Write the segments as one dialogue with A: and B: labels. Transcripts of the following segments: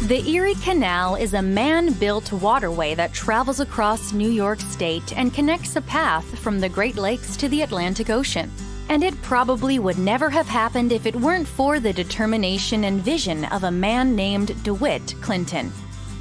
A: The Erie Canal is a man-built waterway that travels across New York State and connects a path from the Great Lakes to the Atlantic Ocean. And it probably would never have happened if it weren't for the determination and vision of a man named DeWitt Clinton.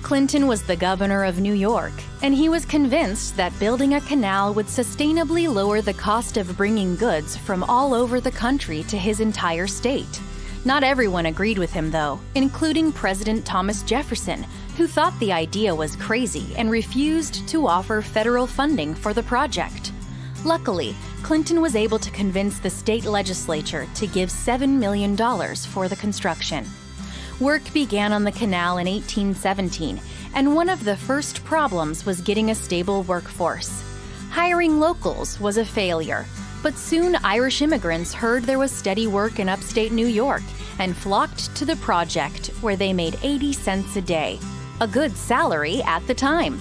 A: Clinton was the governor of New York, and he was convinced that building a canal would sustainably lower the cost of bringing goods from all over the country to his entire state. Not everyone agreed with him, though, including President Thomas Jefferson, who thought the idea was crazy and refused to offer federal funding for the project. Luckily, Clinton was able to convince the state legislature to give $7 million for the construction. Work began on the canal in 1817, and one of the first problems was getting a stable workforce. Hiring locals was a failure, but soon Irish immigrants heard there was steady work in upstate New York and flocked to the project, where they made 80 cents a day, a good salary at the time.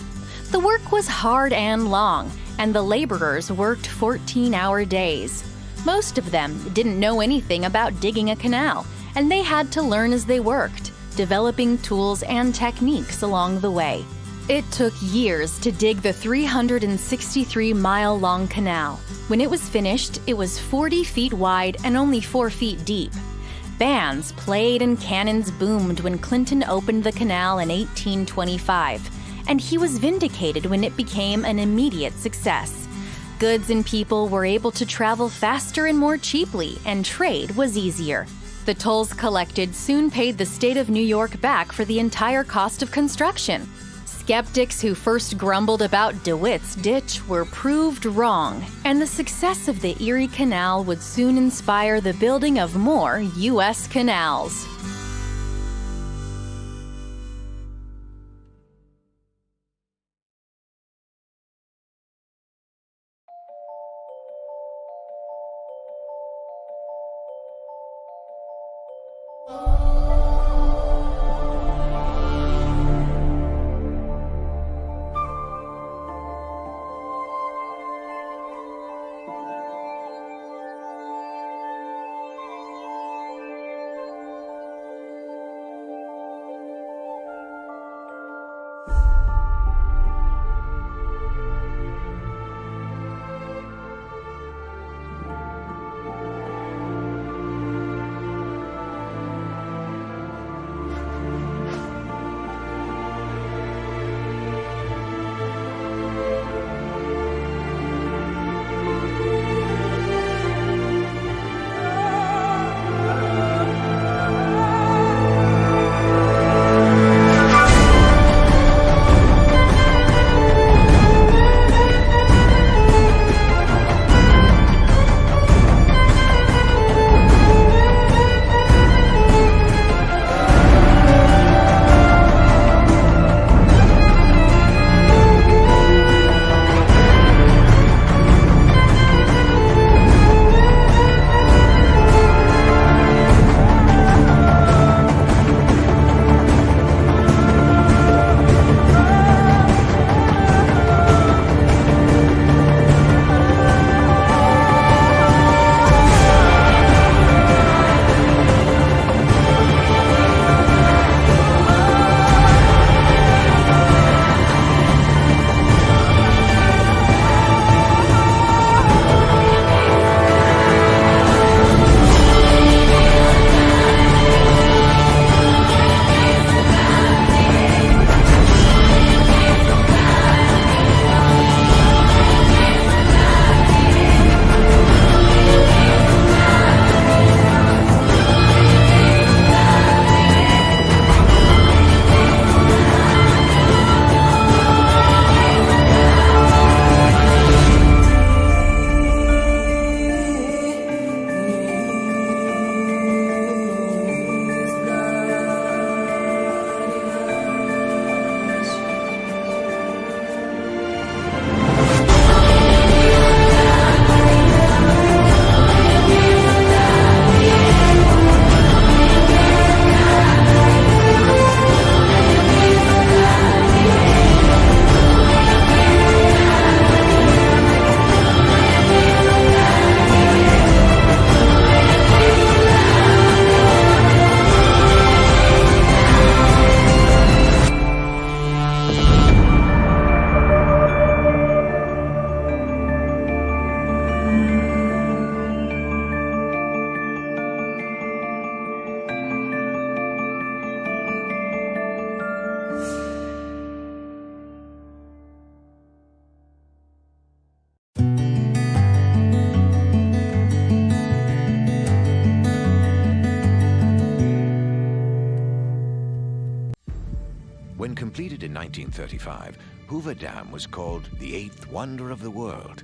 A: The work was hard and long, and the laborers worked 14-hour days. Most of them didn't know anything about digging a canal, and they had to learn as they worked, developing tools and techniques along the way. It took years to dig the 363-mile-long canal. When it was finished, it was 40 feet wide and only 4 feet deep. Bands played and cannons boomed when Clinton opened the canal in 1825, and he was vindicated when it became an immediate success. Goods and people were able to travel faster and more cheaply, and trade was easier. The tolls collected soon paid the state of New York back for the entire cost of construction. Skeptics who first grumbled about DeWitt's ditch were proved wrong, and the success of the Erie Canal would soon inspire the building of more U.S. canals.
B: 1935, Hoover Dam was called the eighth wonder of the world.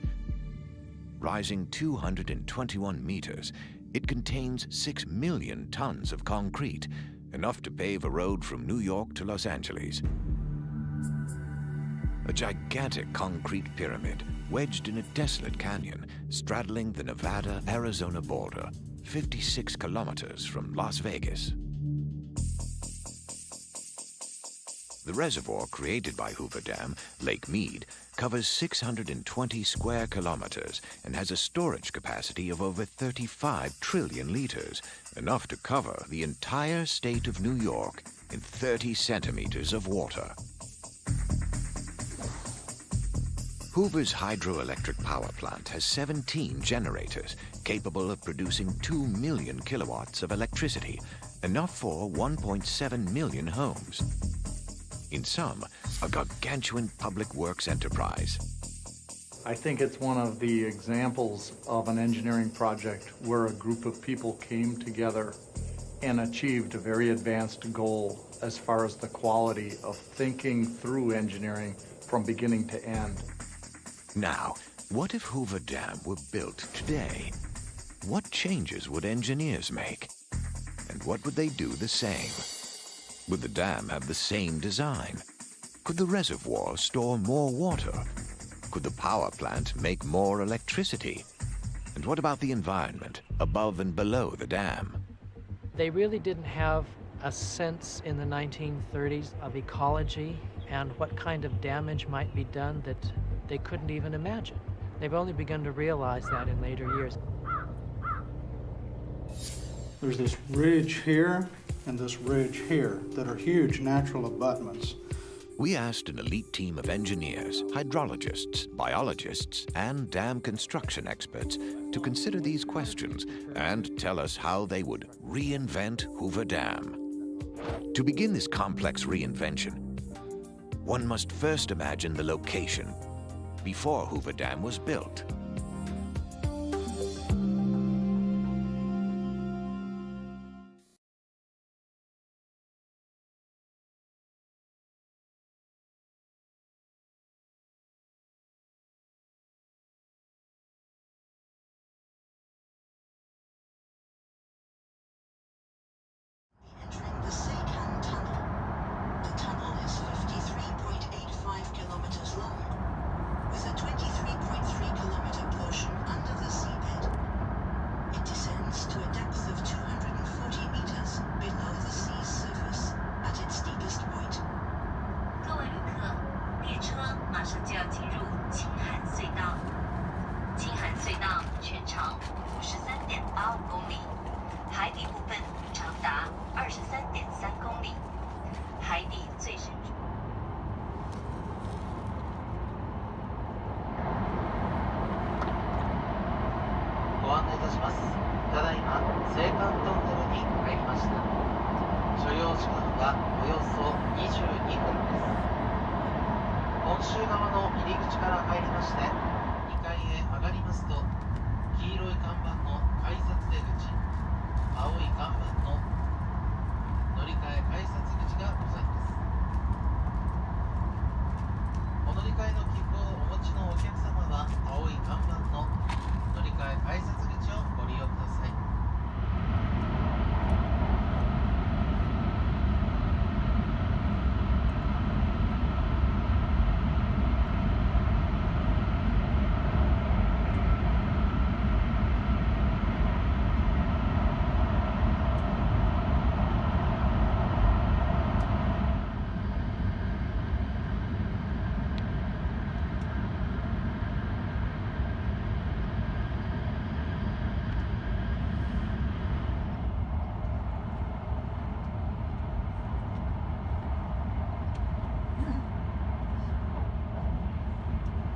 B: Rising 221 meters, it contains 6 million tons of concrete, enough to pave a road from New York to Los Angeles. A gigantic concrete pyramid wedged in a desolate canyon straddling the Nevada-Arizona border, 56 kilometers from Las Vegas. The reservoir created by Hoover Dam, Lake Mead, covers 620 square kilometers and has a storage capacity of over 35 trillion liters, enough to cover the entire state of New York in 30 centimeters of water. Hoover's hydroelectric power plant has 17 generators capable of producing 2 million kilowatts of electricity, enough for 1.7 million homes. In sum, a gargantuan public works enterprise.
C: I think it's one of the examples of an engineering project where a group of people came together and achieved a very advanced goal as far as the quality of thinking through engineering from beginning to end.
B: Now, what if Hoover Dam were built today? What changes would engineers make? And what would they do the same? Would the dam have the same design? Could the reservoir store more water? Could the power plant make more electricity? And what about the environment above and below the dam?
D: They really didn't have a sense in the 1930s of ecology and what kind of damage might be done that they couldn't even imagine. They've only begun to realize that in later years.
E: There's this ridge here and this ridge here that are huge natural abutments.
B: We asked an elite team of engineers, hydrologists, biologists, and dam construction experts to consider these questions and tell us how they would reinvent Hoover Dam. To begin this complex reinvention, one must first imagine the location before Hoover Dam was built.
F: Entering the Seikan Tunnel. The tunnel is 53.85 kilometers long, with a 23.3-kilometer portion under the seabed. It descends to a depth of 240 meters below the sea's surface at its steepest point.
G: 各位旅客，列车马上就要进入青海隧道。青海隧道全长53.85公里，海底部分长达23.3公里，海底最深处。
H: ご案内いたします。ただいま青函トンネルに入りました。所要時間はおよそ22分です。本州側の入り口から入りまして、2階へ上がりますと、黄色い看板の改札出口、青い看板の乗り換え改札口がございます。お乗り換えの切符をお持ちのお客様は、青い看板の乗り換え改札口をご利用ください。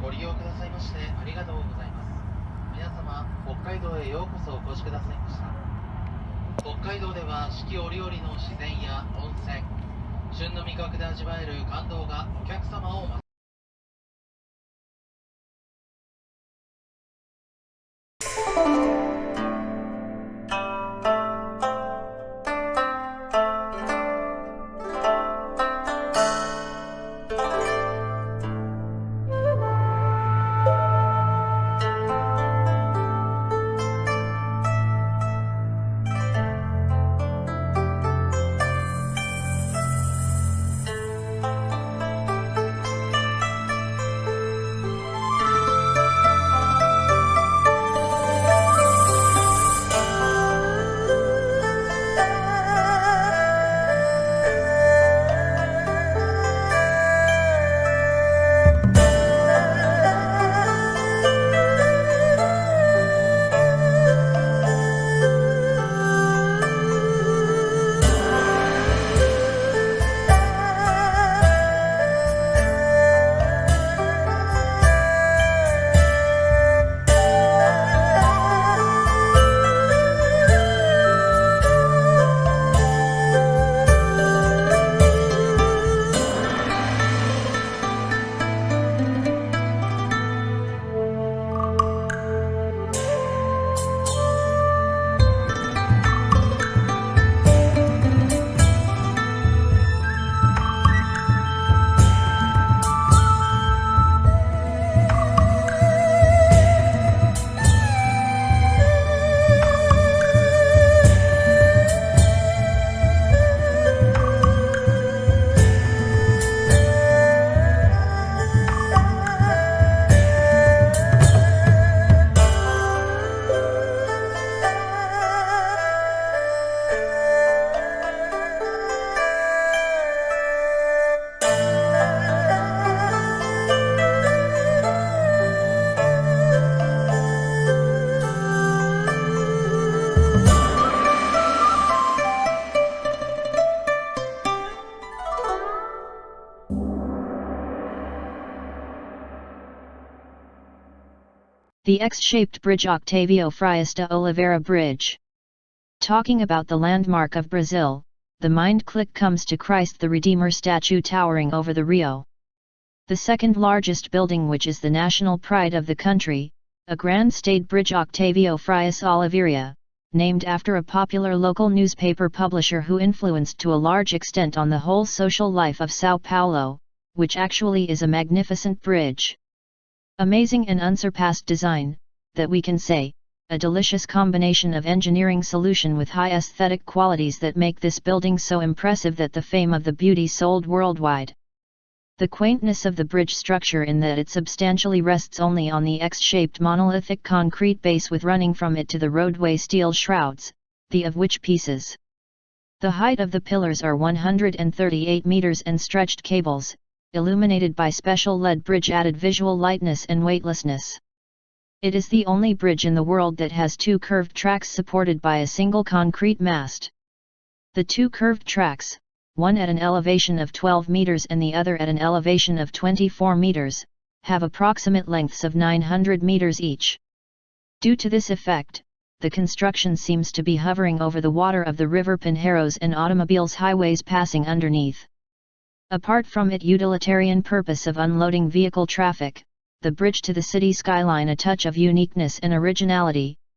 H: ご利用くださいましてありがとうございます。皆様、北海道へようこそお越しくださいました。北海道では四季折々の自然や温泉、旬の味覚で味わえる感動がお客様をお待ち
I: The X-shaped bridge Octavio Frias de Oliveira Bridge. Talking about the landmark of Brazil, the mind click comes to Christ the Redeemer statue towering over the Rio. The second largest building, which is the national pride of the country, a grand state bridge Octavio Frias Oliveira, named after a popular local newspaper publisher who influenced to a large extent on the whole social life of Sao Paulo, which actually is a magnificent bridge. Amazing and unsurpassed design, that we can say, a delicious combination of engineering solution with high aesthetic qualities that make this building so impressive that the fame of the beauty sold worldwide. The quaintness of the bridge structure in that it substantially rests only on the X-shaped monolithic concrete base with running from it to the roadway steel shrouds, the of which pieces. The height of the pillars are 138 meters and stretched cables, illuminated by special LED bridge added visual lightness and weightlessness. It is the only bridge in the world that has two curved tracks supported by a single concrete mast. The two curved tracks, one at an elevation of 12 meters and the other at an elevation of 24 meters, have approximate lengths of 900 meters each. Due to this effect, the construction seems to be hovering over the water of the river Pinheiros and automobiles highways passing underneath. Apart from its utilitarian purpose of unloading vehicle traffic, the bridge to the city skyline a touch of uniqueness and originality,